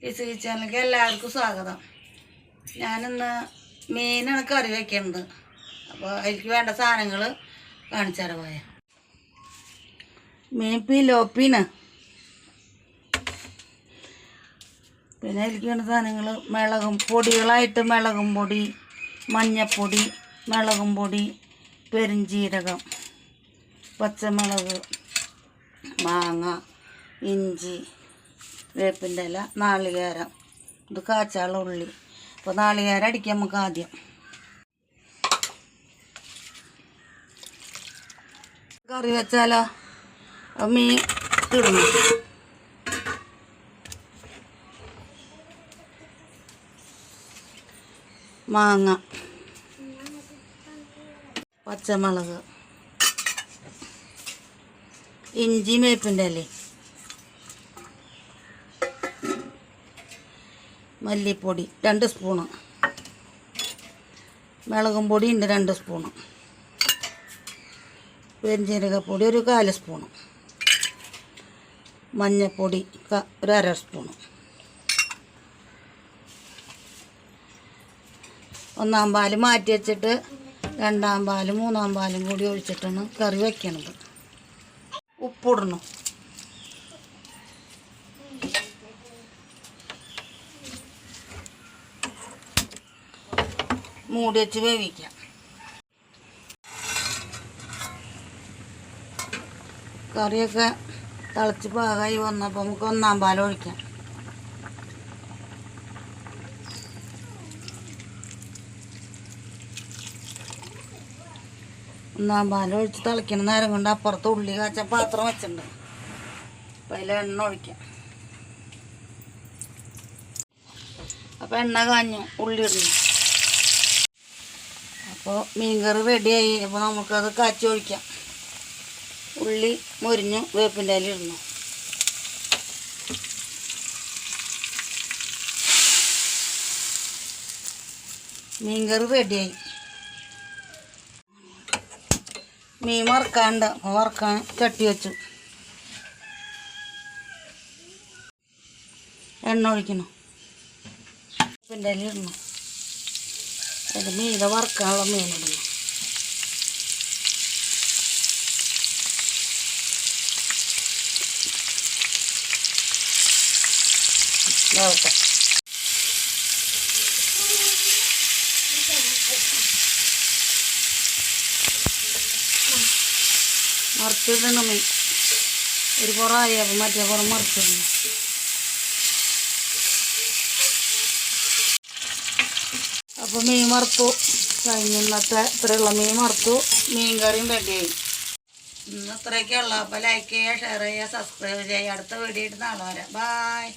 Kiss കിച്ചണിലേക്ക് എല്ലാവർക്കും സ്വാഗതം. ഞാനിന്ന് മീനാണ് കറി വയ്ക്കുന്നത്. അപ്പോൾ അതിലേക്ക് വേണ്ട സാധനങ്ങൾ കാണിച്ചു തരാം. പോയ മീൻ പിലോപ്പിന്. പിന്നെ അതിലേക്ക് വേണ്ട സാധനങ്ങൾ മുളകും പൊടികളായിട്ട് മുളകും പൊടി, മഞ്ഞൾപ്പൊടി, മുളകും പൊടി, പെരുംജീരകം, പച്ചമുളക്, മാങ്ങ, ഇഞ്ചി, വേപ്പിൻ്റെ ഇല, നാളികേരം, ഇത് കാച്ചാള ഉള്ളി. അപ്പോൾ നാളികേരം അടിക്കാം നമുക്ക് ആദ്യം. കറി വെച്ചാലോ മീൻ ഇടുന്നു. മാങ്ങ, പച്ചമുളക്, ഇഞ്ചി, വേപ്പിൻ്റെ ഇല, മല്ലിപ്പൊടി 2 സ്പൂണ്, മുളകും പൊടി ഉണ്ട് 2 സ്പൂണ്, പെരുംജീരകപ്പൊടി 1/4 സ്പൂണ്, മഞ്ഞൾപ്പൊടി 1/2 സ്പൂണ്. ഒന്നാം പാല് മാറ്റി വെച്ചിട്ട് രണ്ടാം പാലും മൂന്നാം പാലും കൂടി ഒഴിച്ചിട്ടാണ് കറി വയ്ക്കണത്. ഉപ്പിടണം. മൂടി വെച്ച് വേവിക്കാം. കറിയൊക്കെ തിളച്ച് പാകമായി വന്നപ്പോൾ നമുക്ക് ഒന്നാം പാൽ ഒഴിക്കാം. ഒന്നാം പാലൊഴിച്ച് തിളയ്ക്കണ നേരം കൊണ്ട് അപ്പുറത്ത് ഉള്ളി കാച്ച പാത്രം വെച്ചിട്ടുണ്ട്. അപ്പം അതിൽ എണ്ണ ഒഴിക്കാം. അപ്പോൾ എണ്ണ കാഞ്ഞു, ഉള്ളി ഇടുന്നു. അപ്പോൾ മീൻകറി റെഡിയായി. അപ്പോൾ നമുക്കത് കാച്ചി ഒഴിക്കാം. ഉള്ളി മുരിഞ്ഞു, വേപ്പിൻ്റെ ഇല ഇടുന്നു. മീൻകറി റെഡിയായി. മീൻ വറുക്കാണ്ട് വറുക്കാൻ ചട്ടി വെച്ചു. എണ്ണ ഒഴിക്കണം. വേപ്പിൻ്റെ ഇല ഇടണം. അത് മീനെ വറുക്കാനുള്ള മീനിടണം. വേവട്ടെ. മറിച്ചിടണം. മീൻ ഒരു പുറമായി അപ്പം മറ്റേ പുറം മറിച്ചിടണം. അപ്പോൾ മീൻ വറുത്തു കഴിഞ്ഞ ഇന്നത്തെ ഇത്രയുള്ള മീൻ വറുത്തു. മീൻ കറിയും റെഡിയായി. ഇന്ന് ഇത്രയൊക്കെയുള്ള. അപ്പോൾ ലൈക്ക് ചെയ്യുക, ഷെയർ ചെയ്യുക, സബ്സ്ക്രൈബ് ചെയ്യുക. അടുത്ത വീഡിയോ ഇട്ട് നാളെ വരാം. ബായ്.